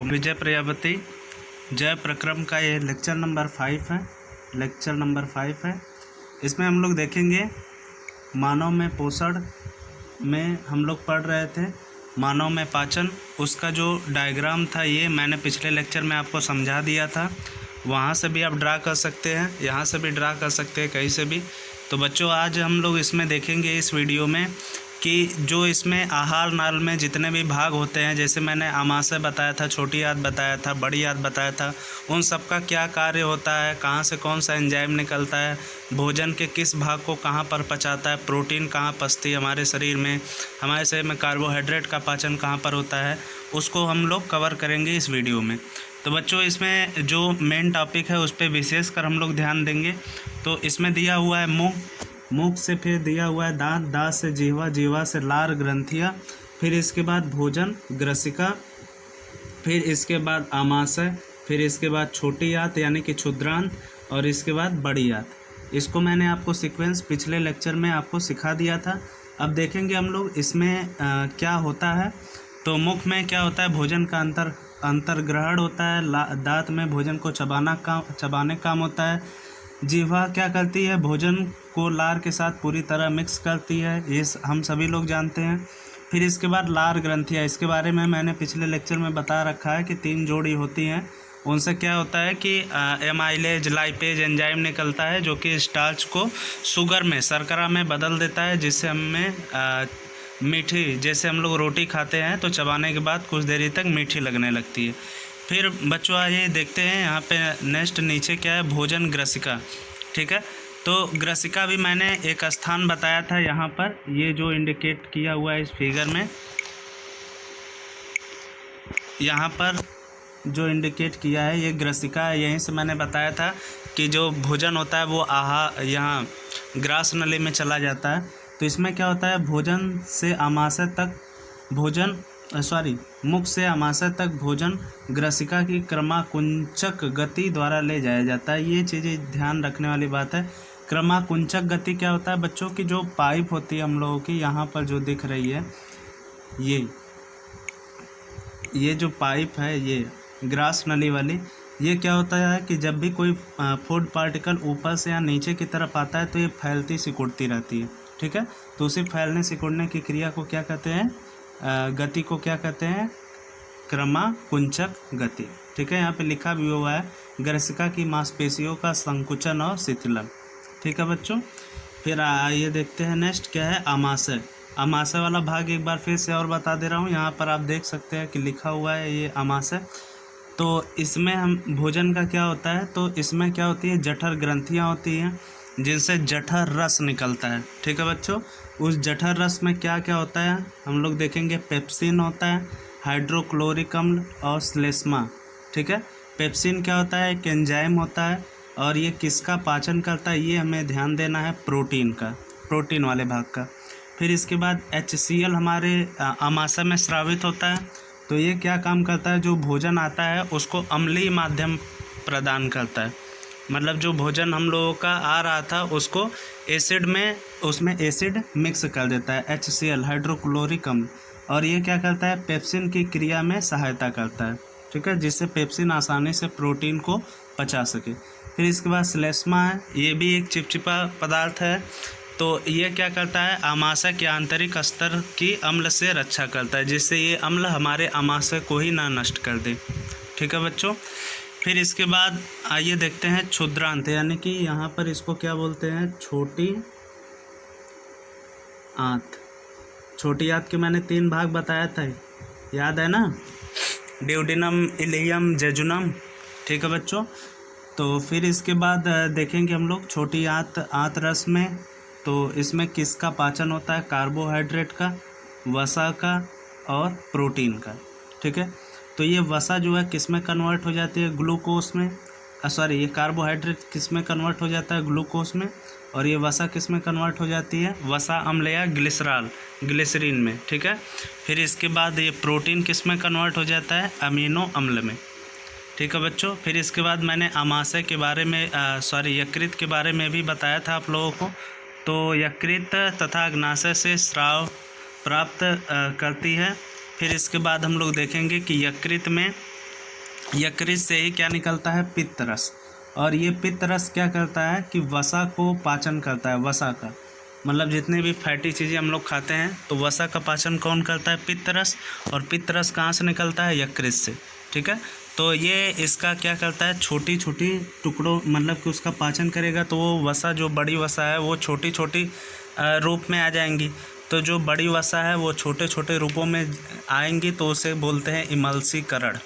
विजय प्रजापति जय प्रक्रम का ये लेक्चर नंबर 5 है। इसमें हम लोग देखेंगे मानव में पोषण में हम लोग पढ़ रहे थे मानव में पाचन, उसका जो डायग्राम था ये मैंने पिछले लेक्चर में आपको समझा दिया था। वहाँ से भी आप ड्रा कर सकते हैं, यहाँ से भी ड्रा कर सकते हैं, कहीं से भी। तो बच्चों आज हम लोग इसमें देखेंगे इस वीडियो में कि जो इसमें आहार नाल में जितने भी भाग होते हैं, जैसे मैंने आमाशय बताया था, छोटी आंत बताया था, बड़ी आंत बताया था, उन सब का क्या कार्य होता है, कहाँ से कौन सा एंजाइम निकलता है, भोजन के किस भाग को कहाँ पर पचाता है, प्रोटीन कहाँ पचती है हमारे शरीर में कार्बोहाइड्रेट का पाचन कहाँ पर होता है, उसको हम लोग कवर करेंगे इस वीडियो में। तो बच्चों इसमें जो मेन टॉपिक है उस पर विशेषकर हम लोग ध्यान देंगे। तो इसमें दिया हुआ है मुख से फिर दिया हुआ है दांत, दांत से जीवा, जीवा से लार ग्रंथियाँ, फिर इसके बाद भोजन ग्रसिका, फिर इसके बाद आमाशय, फिर इसके बाद छोटी आंत यानी कि क्षुद्रांत, और इसके बाद बड़ी आंत। इसको मैंने आपको सीक्वेंस पिछले लेक्चर में आपको सिखा दिया था। अब देखेंगे हम लोग इसमें क्या होता है। तो मुख में क्या होता है, भोजन का अंतर्ग्रहण होता है, दांत में भोजन को चबाने काम होता है। जीवा क्या करती है, भोजन को लार के साथ पूरी तरह मिक्स करती है, ये हम सभी लोग जानते हैं। फिर इसके बाद लार ग्रंथियाँ, इसके बारे में मैंने पिछले लेक्चर में बता रखा है कि 3 जोड़ी होती हैं। उनसे क्या होता है कि एमाइलेज लाइपेज एंजाइम निकलता है जो कि स्टार्च को शुगर में, शर्करा में बदल देता है, जिससे हमें मीठी, जैसे हम लोग रोटी खाते हैं तो चबाने के बाद कुछ देरी तक मीठी लगने लगती है। फिर बच्चों आइए देखते हैं यहाँ पे नेक्स्ट नीचे क्या है, भोजन ग्रसिका। ठीक है, तो ग्रसिका भी मैंने एक स्थान बताया था यहाँ पर, ये जो इंडिकेट किया हुआ है इस फिगर में, यहाँ पर जो इंडिकेट किया है ये ग्रसिका है। यहीं से मैंने बताया था कि जो भोजन होता है वो यहाँ ग्रास नली में चला जाता है। तो इसमें क्या होता है, मुख से आमाशय तक भोजन ग्रसिका की क्रमाकुंचक गति द्वारा ले जाया जाता है। ये चीज़ें ध्यान रखने वाली बात है। क्रमाकुंचक गति क्या होता है बच्चों की, जो पाइप होती है हम लोगों की, यहाँ पर जो दिख रही है ये जो पाइप है, ये ग्रास नली वाली, ये क्या होता है कि जब भी कोई फूड पार्टिकल ऊपर से या नीचे की तरफ आता है तो ये फैलती सिकुड़ती रहती है। ठीक है, तो उसी फैलने सिकुड़ने की क्रिया को क्या कहते हैं, गति को क्या कहते हैं, क्रमाकुंचक गति। ठीक है, यहाँ पे लिखा भी हुआ है ग्रसिका की मांसपेशियों का संकुचन और शिथिलन। ठीक है बच्चों, फिर आइए देखते हैं नेक्स्ट क्या है, आमाशय। आमाशय वाला भाग एक बार फिर से और बता दे रहा हूँ, यहाँ पर आप देख सकते हैं कि लिखा हुआ है ये आमाशय। तो इसमें हम भोजन का क्या होता है, तो इसमें क्या होती है, जठर ग्रंथियाँ होती हैं जिनसे जठर रस निकलता है। ठीक है बच्चों, उस जठर रस में क्या क्या होता है हम लोग देखेंगे, पेप्सिन होता है, हाइड्रोक्लोरिक अम्ल और श्लेष्मा। ठीक है, पेप्सिन क्या होता है, एक एंजाइम होता है, और ये किसका पाचन करता है, ये हमें ध्यान देना है, प्रोटीन का, प्रोटीन वाले भाग का। फिर इसके बाद HCl हमारे आमाशय में स्रावित होता है। तो ये क्या काम करता है, जो भोजन आता है उसको अम्लीय माध्यम प्रदान करता है। मतलब जो भोजन हम लोगों का आ रहा था उसको एसिड में, उसमें एसिड मिक्स कर देता है, HCl हाइड्रोक्लोरिक अम्ल, और ये क्या करता है, पेप्सिन की क्रिया में सहायता करता है। ठीक है, जिससे पेप्सिन आसानी से प्रोटीन को पचा सके। फिर इसके बाद श्लेष्मा है, ये भी एक चिपचिपा पदार्थ है। तो ये क्या करता है, आमाशय के आंतरिक स्तर की अम्ल से रक्षा करता है, जिससे ये अम्ल हमारे आमाशय को ही ना नष्ट कर दे। ठीक है बच्चों, फिर इसके बाद आइए देखते हैं क्षुद्रांत, यानी कि यहाँ पर इसको क्या बोलते हैं, छोटी आंत। छोटी आंत के मैंने 3 भाग बताया था, याद है ना, ड्यूडेनम, इलियम, जेजुनम। ठीक है बच्चों, तो फिर इसके बाद देखेंगे हम लोग छोटी आंत रस में, तो इसमें किसका पाचन होता है, कार्बोहाइड्रेट का, वसा का और प्रोटीन का। ठीक है, तो ये वसा जो है किस में कन्वर्ट हो जाती है, ग्लूकोज में, ये कार्बोहाइड्रेट किस में कन्वर्ट हो जाता है, ग्लूकोज में, और ये वसा किस में कन्वर्ट हो जाती है, वसा अम्ल या ग्लिसरीन में। ठीक है, फिर इसके बाद ये प्रोटीन किस में कन्वर्ट हो जाता है, अमीनो अम्ल में। ठीक है बच्चों, फिर इसके बाद मैंने आमाशय के बारे में यकृत के बारे में भी बताया था आप लोगों को। तो यकृत तथा अग्नाशय से स्राव प्राप्त करती है। फिर इसके बाद हम लोग देखेंगे कि यकृत में यकृत से ही क्या निकलता है, पित्त रस। और ये पित्त रस क्या करता है कि वसा को पाचन करता है। वसा का मतलब जितने भी फैटी चीज़ें हम लोग खाते हैं तो वसा का पाचन कौन करता है, पित्त रस। और पित्त रस कहाँ से निकलता है, यकृत से। ठीक है, तो ये इसका क्या करता है, छोटी छोटी टुकड़ों मतलब कि उसका पाचन करेगा तो वो वसा जो बड़ी वसा है वो छोटी छोटी रूप में आ जाएंगी। तो जो बड़ी वसा है वो छोटे छोटे रूपों में आएंगी तो उसे बोलते हैं इमल्सीकरण।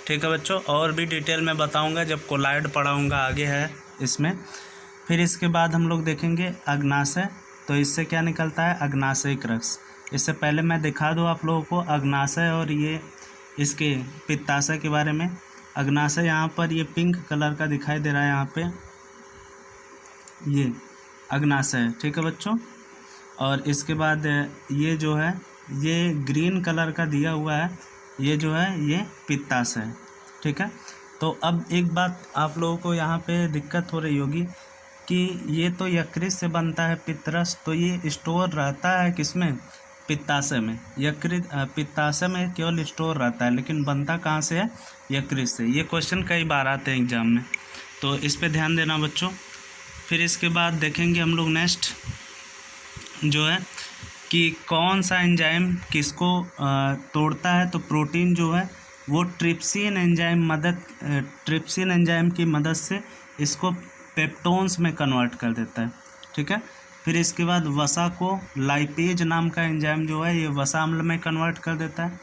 ठीक है बच्चों, और भी डिटेल में बताऊंगा जब कोलाइड पढ़ाऊंगा, आगे है इसमें। फिर इसके बाद हम लोग देखेंगे अग्नाशय। तो इससे क्या निकलता है, अग्नाशयिक रस। इससे पहले मैं दिखा दूँ आप लोगों को अग्नाशय और ये इसके पित्ताशय के बारे में। अग्नाशय यहाँ पर ये पिंक कलर का दिखाई दे रहा है, यहाँ पे ये अग्नाशय। ठीक है बच्चों, और इसके बाद ये जो है ये ग्रीन कलर का दिया हुआ है, ये जो है ये पित्ताशय। ठीक है, तो अब एक बात आप लोगों को यहाँ पे दिक्कत हो रही होगी कि ये तो यकृत से बनता है पित्तरस, तो ये स्टोर रहता है किसमें, पित्ताशय में। यकृत पित्ताशय में केवल स्टोर रहता है, लेकिन बनता कहाँ से है, यकृत से। ये क्वेश्चन कई बार आते हैं एग्जाम में, तो इस पे ध्यान देना बच्चों। फिर इसके बाद देखेंगे हम लोग नेक्स्ट जो है कि कौन सा एंजाइम किसको तोड़ता है। तो प्रोटीन जो है वो ट्रिप्सिन एंजाइम की मदद से इसको पेप्टोन्स में कन्वर्ट कर देता है। ठीक है, फिर इसके बाद वसा को लाइपेज नाम का एंजाइम जो है ये वसा अम्ल में कन्वर्ट कर देता है।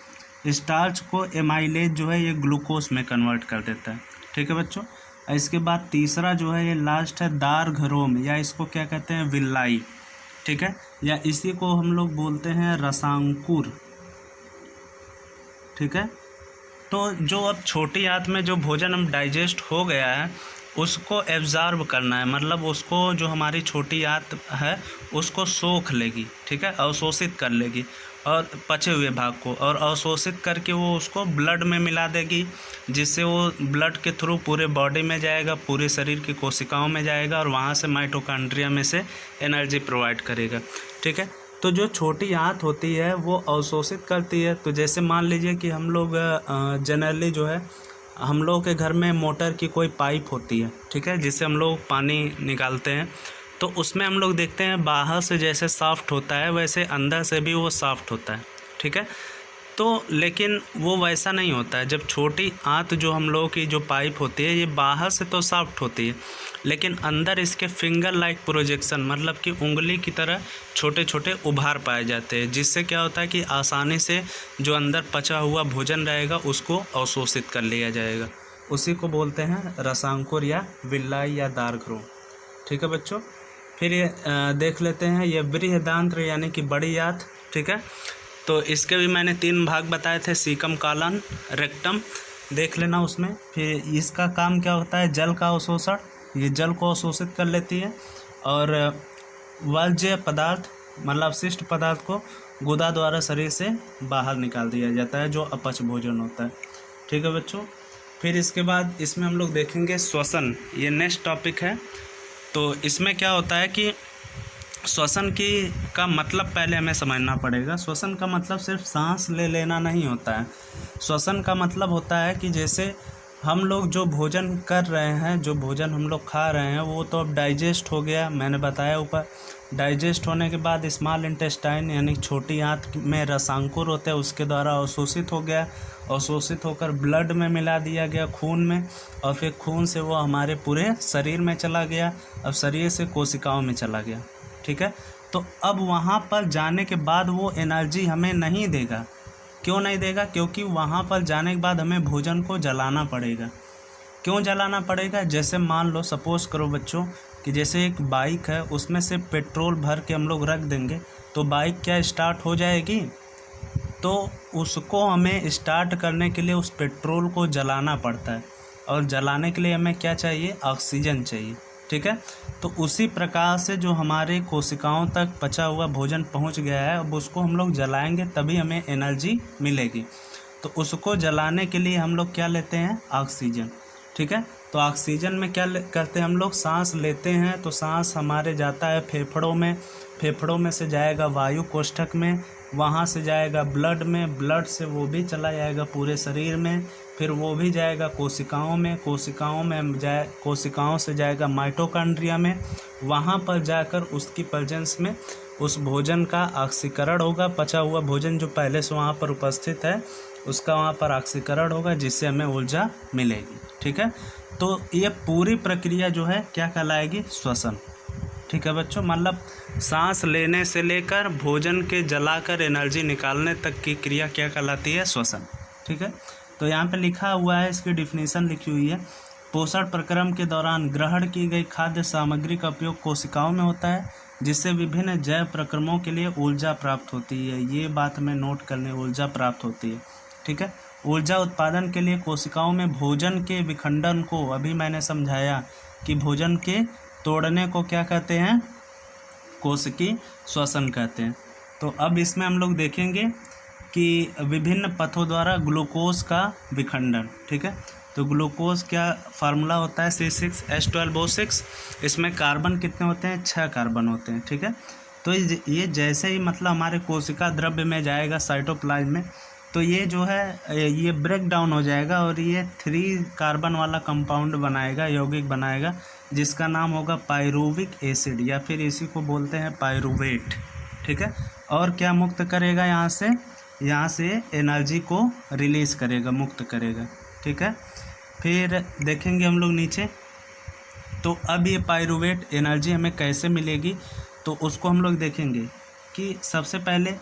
स्टार्च को एमाइलेज जो है ये ग्लूकोज में कन्वर्ट कर देता है। ठीक है बच्चों, इसके बाद तीसरा जो है ये लास्ट है दारघरोम, या इसको क्या कहते हैं, विल्लाई। ठीक है, या इसी को हम लोग बोलते हैं रसांकुर। ठीक है, तो जो अब छोटी आंत में जो भोजन हम डाइजेस्ट हो गया है उसको एब्जॉर्ब करना है, मतलब उसको जो हमारी छोटी आंत है उसको सोख लेगी। ठीक है, अवशोषित कर लेगी और पचे हुए भाग को, और अवशोषित करके वो उसको ब्लड में मिला देगी, जिससे वो ब्लड के थ्रू पूरे बॉडी में जाएगा, पूरे शरीर की कोशिकाओं में जाएगा और वहाँ से माइटोकॉन्ड्रिया में से एनर्जी प्रोवाइड करेगा। ठीक है, तो जो छोटी आंत होती है वो अवशोषित करती है। तो जैसे मान लीजिए कि हम लोग जनरली जो है हम लोगों के घर में मोटर की कोई पाइप होती है, ठीक है, जिससे हम लोग पानी निकालते हैं, तो उसमें हम लोग देखते हैं बाहर से जैसे सॉफ्ट होता है वैसे अंदर से भी वो सॉफ्ट होता है। ठीक है, तो लेकिन वो वैसा नहीं होता है। जब छोटी आंत जो हम लोगों की जो पाइप होती है ये बाहर से तो सॉफ्ट होती है, लेकिन अंदर इसके फिंगर लाइक प्रोजेक्शन मतलब कि उंगली की तरह छोटे छोटे उभार पाए जाते हैं, जिससे क्या होता है कि आसानी से जो अंदर पचा हुआ भोजन रहेगा उसको अवशोषित कर लिया जाएगा। उसी को बोलते हैं रसांकुर या विल्लाई या दारघरोम। ठीक है बच्चों, फिर ये देख लेते हैं ये बृहदांत्र यानी कि बड़ी आंत। ठीक है, तो इसके भी मैंने 3 भाग बताए थे, सीकम, कालन, रेक्टम, देख लेना उसमें। फिर इसका काम क्या होता है, जल का अवशोषण, ये जल को अवशोषित कर लेती है, और वर्ज्य पदार्थ मतलब अवशिष्ट पदार्थ को गुदा द्वारा शरीर से बाहर निकाल दिया जाता है, जो अपच भोजन होता है। ठीक है बच्चों, फिर इसके बाद इसमें हम लोग देखेंगे श्वसन, ये नेक्स्ट टॉपिक है। तो इसमें क्या होता है कि श्वसन का मतलब पहले हमें समझना पड़ेगा। श्वसन का मतलब सिर्फ सांस ले लेना नहीं होता है। श्वसन का मतलब होता है कि जैसे हम लोग जो भोजन कर रहे हैं, जो भोजन हम लोग खा रहे हैं वो तो अब डाइजेस्ट हो गया, मैंने बताया ऊपर। डाइजेस्ट होने के बाद स्मॉल इंटेस्टाइन यानी छोटी आंत में रसांकुर होते हैं, उसके द्वारा अवशोषित हो गया, अवशोषित होकर ब्लड में मिला दिया गया, खून में, और फिर खून से वो हमारे पूरे शरीर में चला गया, अब शरीर से कोशिकाओं में चला गया। ठीक है, तो अब वहाँ पर जाने के बाद वो एनर्जी हमें नहीं देगा। क्यों नहीं देगा, क्योंकि वहाँ पर जाने के बाद हमें भोजन को जलाना पड़ेगा। क्यों जलाना पड़ेगा, जैसे मान लो सपोज़ करो बच्चों कि जैसे एक बाइक है, उसमें से पेट्रोल भर के हम लोग रख देंगे तो बाइक क्या स्टार्ट हो जाएगी, तो उसको हमें स्टार्ट करने के लिए उस पेट्रोल को जलाना पड़ता है, और जलाने के लिए हमें क्या चाहिए, ऑक्सीजन चाहिए। ठीक है, तो उसी प्रकार से जो हमारे कोशिकाओं तक पचा हुआ भोजन पहुंच गया है, अब उसको हम लोग जलाएंगे तभी हमें एनर्जी मिलेगी। तो उसको जलाने के लिए हम लोग क्या लेते हैं, ऑक्सीजन। ठीक है, तो ऑक्सीजन में क्या करते हैं हम लोग, सांस लेते हैं, तो सांस हमारे जाता है फेफड़ों में, फेफड़ों में से जाएगा वायु कोष्ठक में, वहाँ से जाएगा ब्लड में, ब्लड से वो भी चला जाएगा पूरे शरीर में, फिर वो भी जाएगा कोशिकाओं में, कोशिकाओं से जाएगा माइटोकॉन्ड्रिया में, वहाँ पर जाकर उसकी प्रेजेंस में उस भोजन का ऑक्सीकरण होगा, पचा हुआ भोजन जो पहले से वहाँ पर उपस्थित है उसका वहाँ पर ऑक्सीकरण होगा, जिससे हमें ऊर्जा मिलेगी। ठीक है, तो ये पूरी प्रक्रिया जो है क्या कहलाएगी? श्वसन। ठीक है बच्चों, मतलब सांस लेने से लेकर भोजन के जलाकर एनर्जी निकालने तक की क्रिया क्या कहलाती है? श्वसन। ठीक है, तो यहाँ पे लिखा हुआ है, इसकी डिफिनीशन लिखी हुई है, पोषण प्रक्रम के दौरान ग्रहण की गई खाद्य सामग्री का उपयोग कोशिकाओं में होता है, जिससे विभिन्न जैव प्रक्रमों के लिए ऊर्जा प्राप्त होती है। ये बात हमें नोट करने, ऊर्जा प्राप्त होती है। ठीक है, ऊर्जा उत्पादन के लिए कोशिकाओं में भोजन के विखंडन को, अभी मैंने समझाया कि भोजन के तोड़ने को क्या कहते हैं? कोशिकीय श्वसन कहते हैं। तो अब इसमें हम लोग देखेंगे कि विभिन्न पथों द्वारा ग्लूकोज का विखंडन। ठीक है, तो ग्लूकोज क्या फार्मूला होता है? C6H12O6। इसमें कार्बन कितने होते हैं? 6 कार्बन होते हैं। ठीक है, तो ये जैसे ही मतलब हमारे कोशिका द्रव्य में जाएगा साइटोप्लाज्म में, तो ये जो है ये ब्रेक डाउन हो जाएगा और ये 3 कार्बन वाला कंपाउंड बनाएगा, यौगिक बनाएगा, जिसका नाम होगा पायरुविक एसिड, या फिर इसी को बोलते हैं पायरुवेट। ठीक है, और क्या मुक्त करेगा? यहाँ से एनर्जी को रिलीज़ करेगा, मुक्त करेगा। ठीक है, फिर देखेंगे हम लोग नीचे, तो अब ये पायरुवेट एनर्जी हमें कैसे मिलेगी, तो उसको हम लोग देखेंगे कि सबसे पहले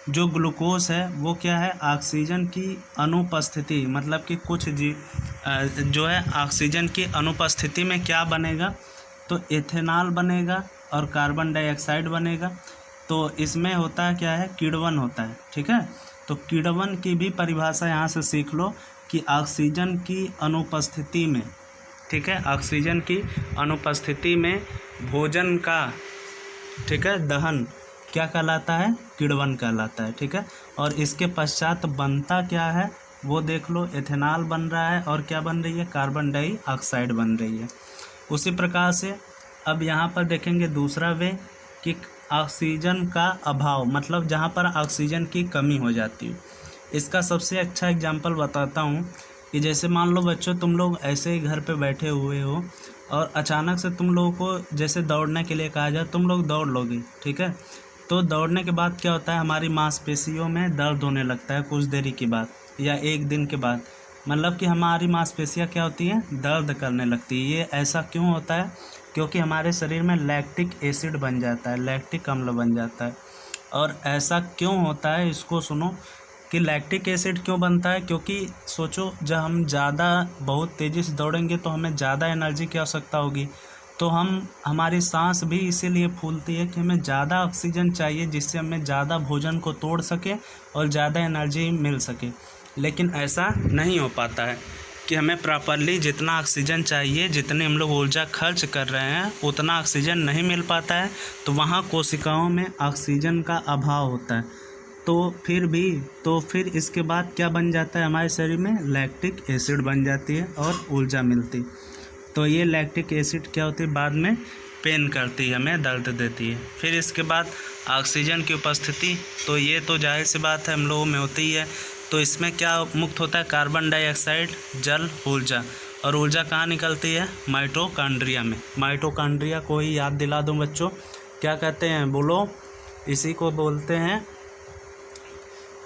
जो ग्लूकोज है वो क्या है? ऑक्सीजन की अनुपस्थिति, मतलब कि कुछ जो है ऑक्सीजन की अनुपस्थिति में क्या बनेगा? तो एथेनॉल बनेगा और कार्बन डाइऑक्साइड बनेगा। तो इसमें होता है क्या है? किण्वन होता है। ठीक है, तो किण्वन की भी परिभाषा यहाँ से सीख लो कि ऑक्सीजन की अनुपस्थिति में, ठीक है, ऑक्सीजन की अनुपस्थिति में भोजन का, ठीक है, दहन क्या कहलाता है? किण्वन कहलाता है। ठीक है, और इसके पश्चात बनता क्या है वो देख लो, एथेनॉल बन रहा है और क्या बन रही है? कार्बन डाइऑक्साइड बन रही है। उसी प्रकार से अब यहाँ पर देखेंगे दूसरा वे कि ऑक्सीजन का अभाव, मतलब जहाँ पर ऑक्सीजन की कमी हो जाती है। इसका सबसे अच्छा एग्जांपल बताता हूँ कि जैसे मान लो बच्चों, तुम लोग ऐसे ही घर पे बैठे हुए हो और अचानक से तुम लोगों को जैसे दौड़ने के लिए कहा जाए, तुम लोग दौड़ लोगे। ठीक है, तो दौड़ने के बाद क्या होता है? हमारी मांसपेशियों में दर्द होने लगता है कुछ देरी के बाद या एक दिन के बाद, मतलब कि हमारी मांसपेशियाँ क्या होती हैं? दर्द करने लगती है। ये ऐसा क्यों होता है? क्योंकि हमारे शरीर में लैक्टिक एसिड बन जाता है, लैक्टिक अम्ल बन जाता है। और ऐसा क्यों होता है इसको सुनो कि लैक्टिक एसिड क्यों बनता है? क्योंकि सोचो, जब हम ज़्यादा बहुत तेज़ी से दौड़ेंगे तो हमें ज़्यादा एनर्जी की आवश्यकता होगी, तो हमारी सांस भी इसीलिए फूलती है कि हमें ज़्यादा ऑक्सीजन चाहिए, जिससे हमें ज़्यादा भोजन को तोड़ सके और ज़्यादा एनर्जी मिल सके। लेकिन ऐसा नहीं हो पाता है कि हमें प्रॉपरली जितना ऑक्सीजन चाहिए, जितने हम लोग ऊर्जा खर्च कर रहे हैं, उतना ऑक्सीजन नहीं मिल पाता है। तो वहाँ कोशिकाओं में ऑक्सीजन का अभाव होता है। तो फिर इसके बाद क्या बन जाता है? हमारे शरीर में लैक्टिक एसिड बन जाती है और ऊर्जा मिलती। तो ये लैक्टिक एसिड क्या होती है? बाद में पेन करती है, हमें दर्द देती है। फिर इसके बाद ऑक्सीजन की उपस्थिति, तो ये तो जाहिर सी बात है हम लोगों में होती ही है। तो इसमें क्या मुक्त होता है? कार्बन डाइऑक्साइड, जल, ऊर्जा। और ऊर्जा कहाँ निकलती है? माइटोकॉन्ड्रिया में। माइटोकॉन्ड्रिया को ही याद दिला दूं बच्चों, क्या कहते हैं? बोलो, इसी को बोलते हैं,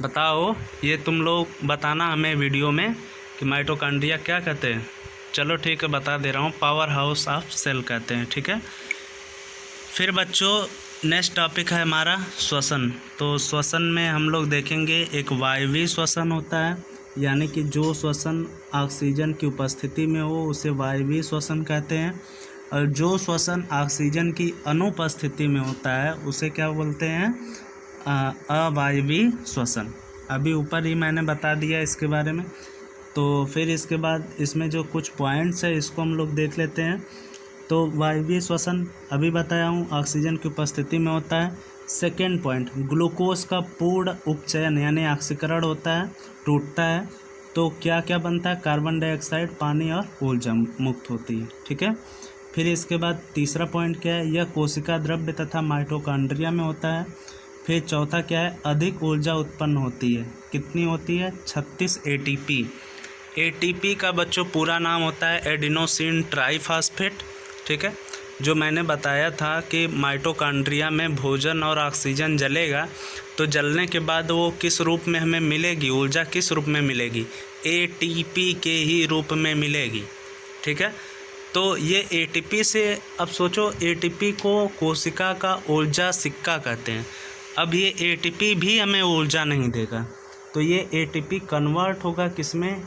बताओ, ये तुम लोग बताना हमें वीडियो में कि माइटोकॉन्ड्रिया क्या कहते हैं। चलो ठीक है, बता दे रहा हूँ, पावर हाउस ऑफ सेल कहते हैं। ठीक है, फिर बच्चों नेक्स्ट टॉपिक है हमारा श्वसन। तो श्वसन में हम लोग देखेंगे एक वायवीय श्वसन होता है, यानी कि जो श्वसन ऑक्सीजन की उपस्थिति में हो उसे वायवीय श्वसन कहते हैं, और जो श्वसन ऑक्सीजन की अनुपस्थिति में होता है उसे क्या बोलते हैं? अवायवीय श्वसन। अभी ऊपर ही मैंने बता दिया इसके बारे में। तो फिर इसके बाद इसमें जो कुछ पॉइंट्स है इसको हम लोग देख लेते हैं। तो वायवीय श्वसन अभी बताया हूँ, ऑक्सीजन की उपस्थिति में होता है। सेकेंड पॉइंट, ग्लूकोज का पूर्ण उपचयन यानी ऑक्सीकरण होता है, टूटता है, तो क्या क्या बनता है? कार्बन डाइऑक्साइड, पानी और ऊर्जा मुक्त होती है। ठीक है, फिर इसके बाद तीसरा पॉइंट क्या है? यह कोशिका द्रव्य तथा माइटोकॉन्ड्रिया में होता है। फिर चौथा क्या है? अधिक ऊर्जा उत्पन्न होती है। कितनी होती है? 36 ATP। एटीपी का बच्चों पूरा नाम होता है एडिनोसिन ट्राइफॉस्फेट, ठीक है। जो मैंने बताया था कि माइटोकॉन्ड्रिया में भोजन और ऑक्सीजन जलेगा तो जलने के बाद वो किस रूप में हमें मिलेगी, ऊर्जा किस रूप में मिलेगी, एटीपी के ही रूप में मिलेगी, ठीक है। तो ये एटीपी से, अब सोचो एटीपी को कोशिका का ऊर्जा सिक्का कहते हैं। अब ये एटीपी भी हमें ऊर्जा नहीं देगा, तो ये एटीपी कन्वर्ट होगा किसमें,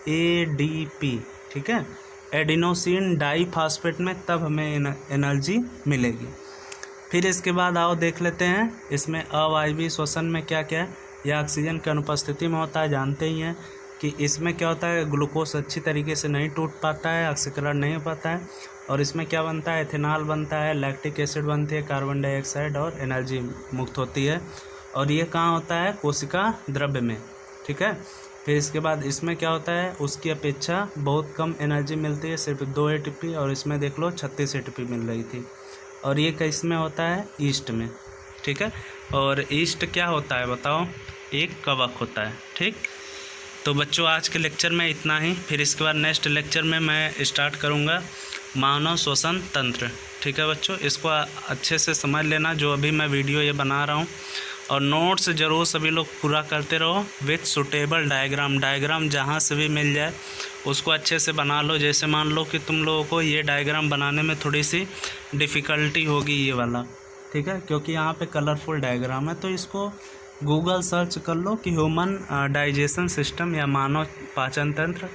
एडीपी, ठीक है, एडिनोसिन डाइफॉस्फेट में, तब हमें एनर्जी मिलेगी। फिर इसके बाद आओ देख लेते हैं इसमें अवायवीय श्वसन में क्या क्या है। यह ऑक्सीजन की अनुपस्थिति में होता है, जानते ही हैं कि इसमें क्या होता है, ग्लूकोज अच्छी तरीके से नहीं टूट पाता है, ऑक्सीकरण नहीं हो पाता है, और इसमें क्या बनता है, एथेनॉल बनता है, लैक्टिक एसिड बनती है, कार्बन डाइऑक्साइड, और एनर्जी मुक्त होती है। और ये कहाँ होता है, कोशिका द्रव्य में, ठीक है। फिर इसके बाद इसमें क्या होता है, उसकी अपेक्षा बहुत कम एनर्जी मिलती है, सिर्फ 2 एटीपी, और इसमें देख लो 36 एटीपी मिल रही थी। और ये किस में होता है, ईस्ट में, ठीक है। और ईस्ट क्या होता है बताओ, एक कवक होता है, ठीक। तो बच्चों आज के लेक्चर में इतना ही। फिर इसके बाद नेक्स्ट लेक्चर में मैं स्टार्ट करूँगा मानव श्वसन तंत्र, ठीक है बच्चों। इसको अच्छे से समझ लेना जो अभी मैं वीडियो ये बना रहा हूँ, और नोट्स ज़रूर सभी लोग पूरा करते रहो विथ सुटेबल डायग्राम जहाँ से भी मिल जाए उसको अच्छे से बना लो। जैसे मान लो कि तुम लोगों को ये डायग्राम बनाने में थोड़ी सी डिफ़िकल्टी होगी ये वाला, ठीक है, क्योंकि यहाँ पे कलरफुल डायग्राम है। तो इसको गूगल सर्च कर लो कि ह्यूमन डाइजेशन सिस्टम या मानव पाचन तंत्र,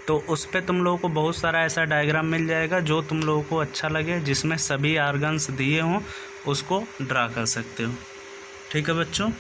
तो उस पर तुम लोगों को बहुत सारा ऐसा डायग्राम मिल जाएगा जो तुम लोगों को अच्छा लगे, जिसमें सभी ऑर्गन्स दिए हों, उसको ड्रा कर सकते हो, ठीक है बच्चों।